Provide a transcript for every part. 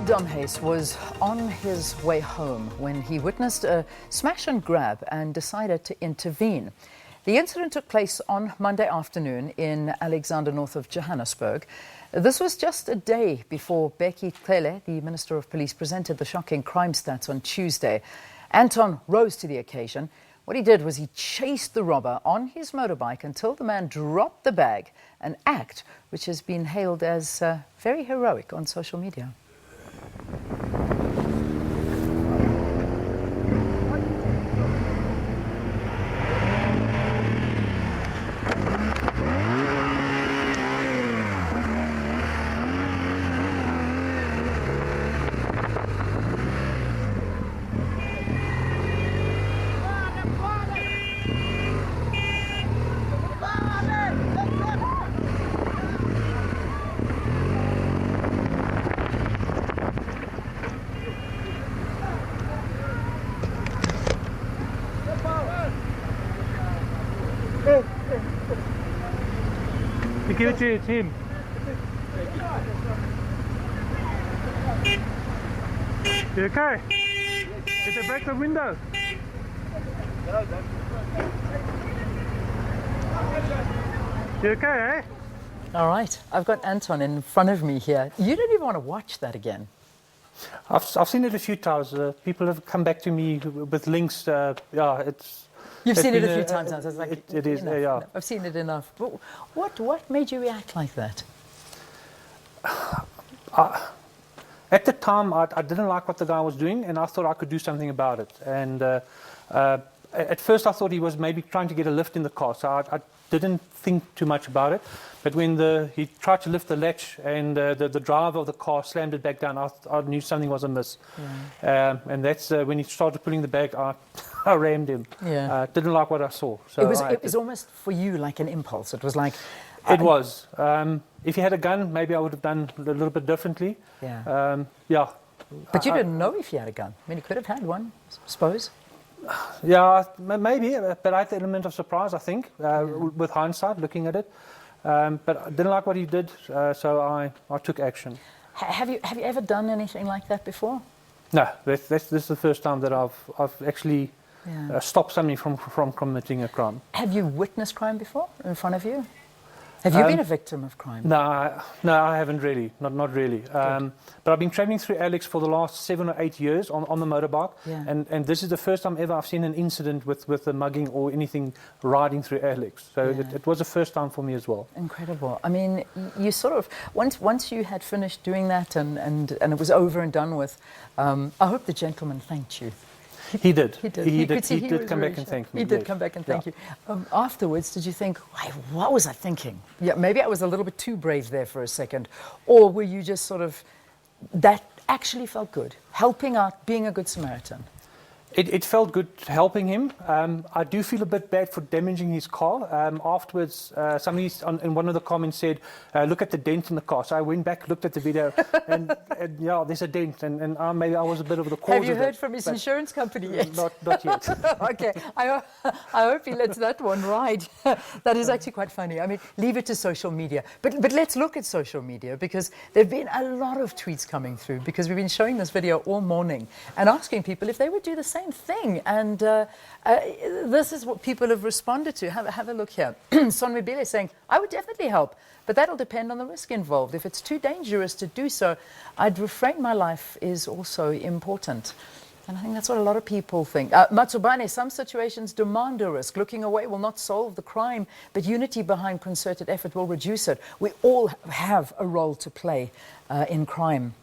Domhuis was on his way home when he witnessed a smash and grab and decided to intervene. The incident took place on Monday afternoon in Alexander, north of Johannesburg. This was just a day before Becky Cele, the Minister of Police, presented the shocking crime stats on Tuesday. Anton rose to the occasion. What he did was he chased the robber on his motorbike until the man dropped the bag, an act which has been hailed as very heroic on social media. You give it to your team. You okay? Did they break the window? You okay, eh? All right, I've got Anton in front of me here. You don't even want to watch that again. I've seen it a few times. People have come back to me with links. Yeah, it's. You've seen it a few times now, so it's like it is, enough, yeah. enough. I've seen it enough. But what made you react like that? At the time, I didn't like what the guy was doing, and I thought I could do something about it. And at first, I thought he was maybe trying to get a lift in the car, so I didn't think too much about it. But when he tried to lift the latch and the driver of the car slammed it back down, I knew something was amiss. Yeah. And that's when he started pulling the bag, I rammed him. Yeah. Didn't like what I saw. So it was almost for you like an impulse. It was like... It was. If he had a gun, maybe I would have done a little bit differently. Yeah. Yeah. But you didn't know if he had a gun. I mean, he could have had one, I suppose. Yeah, maybe, but I had the element of surprise, I think, with hindsight, looking at it. But I didn't like what he did, so I took action. Have you ever done anything like that before? No, this is the first time that I've actually stopped somebody from committing a crime. Have you witnessed crime before in front of you? Have you been a victim of crime? No, I haven't really, not really. But I've been travelling through Alex for the last 7 or 8 years on the motorbike, and this is the first time ever I've seen an incident with a mugging or anything riding through Alex. So it was the first time for me as well. Incredible. I mean, you sort of once you had finished doing that and it was over and done with, I hope the gentleman thanked you. He did. He did. He did come back and thank me. He did come back and thank you. Afterwards, did you think, what was I thinking? Yeah, maybe I was a little bit too brave there for a second. Or were you just sort of, that actually felt good? Helping out, being a good Samaritan? It felt good helping him. I do feel a bit bad for damaging his car. Afterwards, somebody in one of the comments said, look at the dent in the car. So I went back, looked at the video, and yeah, there's a dent. And maybe I was a bit of the cause of it. Have you heard from his insurance company yet? Not yet. Okay, I hope he lets that one ride. That is actually quite funny. I mean, leave it to social media. But let's look at social media, because there have been a lot of tweets coming through, because we've been showing this video all morning and asking people if they would do the same thing, and this is what people have responded to. Have a look here. Sonwebile saying, I would definitely help, but that'll depend on the risk involved. If it's too dangerous to do so, I'd refrain. My life is also important. And I think that's what a lot of people think. Matsubane, some situations demand a risk. Looking away will not solve the crime, but unity behind concerted effort will reduce it. We all have a role to play in crime.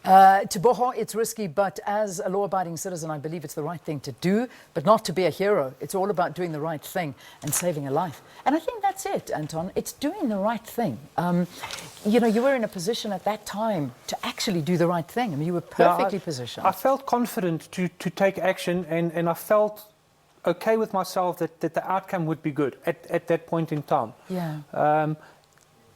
Teboho, it's risky, but as a law-abiding citizen, I believe it's the right thing to do, but not to be a hero. It's all about doing the right thing and saving a life. And I think that's it, Anton. It's doing the right thing. You know, you were in a position at that time to actually do the right thing. I mean, you were perfectly positioned. I felt confident to take action, and I felt okay with myself that the outcome would be good at that point in time. Yeah.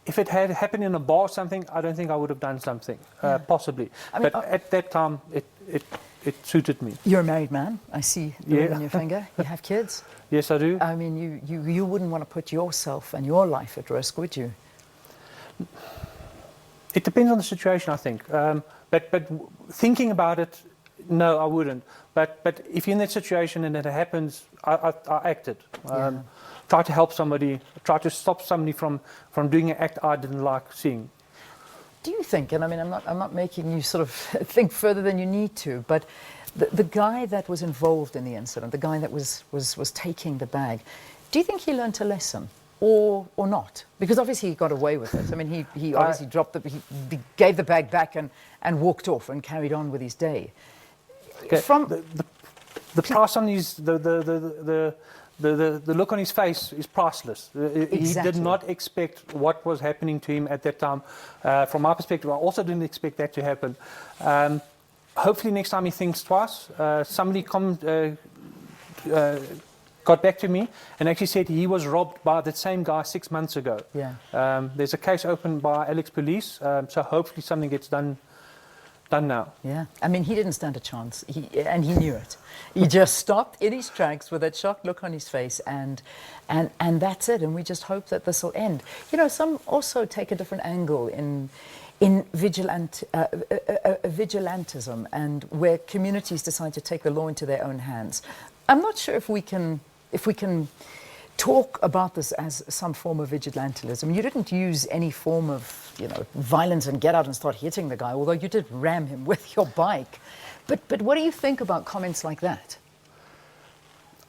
If it had happened in a bar or something, I don't think I would have done something, possibly. I mean, but at that time, it suited me. You're a married man. I see the ring on your finger. You have kids. Yes, I do. I mean, you wouldn't want to put yourself and your life at risk, would you? It depends on the situation, I think. But thinking about it, no, I wouldn't. But if you're in that situation and it happens, I acted. Try to help somebody, try to stop somebody from doing an act I didn't like seeing. Do you think, and I mean, I'm not making you sort of think further than you need to, but the guy that was involved in the incident, the guy that was taking the bag, do you think he learnt a lesson? Or not, because obviously he got away with it. I mean, he obviously he gave the bag back and walked off and carried on with his day. Okay. From the price on his the look on his face is priceless. Exactly. He did not expect what was happening to him at that time. From my perspective, I also didn't expect that to happen. Hopefully, next time he thinks twice. Somebody got back to me and actually said he was robbed by that same guy 6 months ago. Yeah. There's a case opened by Alex Police, so hopefully something gets done now. Yeah, I mean, he didn't stand a chance, and he knew it. He just stopped in his tracks with that shocked look on his face, and that's it. And we just hope that this will end. You know, some also take a different angle in vigilantism, and where communities decide to take the law into their own hands. I'm not sure if we can talk about this as some form of vigilantism. You didn't use any form of, you know, violence and get out and start hitting the guy, although you did ram him with your bike. But what do you think about comments like that?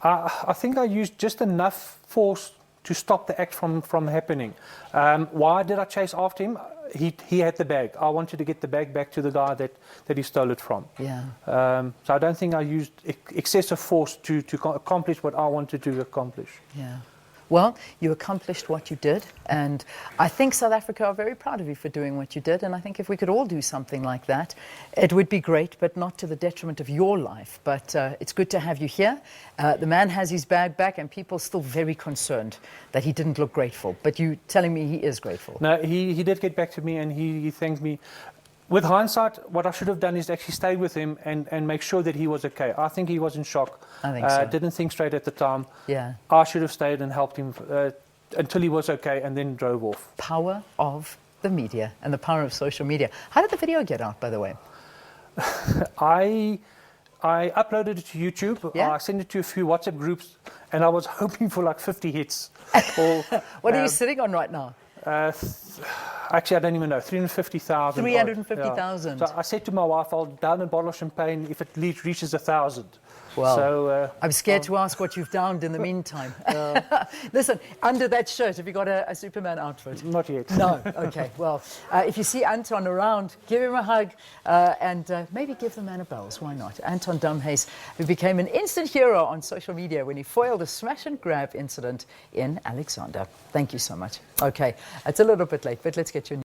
I think I used just enough force to stop the act from happening. Why did I chase after him? He had the bag. I wanted to get the bag back to the guy that he stole it from. Yeah. So I don't think I used excessive force to accomplish what I wanted to accomplish. Yeah. Well, you accomplished what you did, and I think South Africa are very proud of you for doing what you did, and I think if we could all do something like that, it would be great, but not to the detriment of your life. But it's good to have you here. The man has his bag back, and people still very concerned that he didn't look grateful, but you telling me he is grateful. No, he did get back to me, and he thanked me. With hindsight, what I should have done is actually stay with him and make sure that he was okay. I think he was in shock. I think so. Didn't think straight at the time. Yeah. I should have stayed and helped him until he was okay, and then drove off. Power of the media and the power of social media. How did the video get out, by the way? I uploaded it to YouTube. Yeah? I sent it to a few WhatsApp groups, and I was hoping for like 50 hits. What are you sitting on right now? Actually, I don't even know. 350,000. 350,000. Yeah. So I said to my wife, I'll down a bottle of champagne if it reaches 1,000. Well, so, I'm scared to ask what you've downed in the meantime. Listen, under that shirt, have you got a Superman outfit? Not yet. No? Okay. Well, if you see Anton around, give him a hug and maybe give the man a buzz. Why not? Anton Damhuis, who became an instant hero on social media when he foiled a smash and grab incident in Alexander. Thank you so much. Okay, it's a little bit late, but let's get you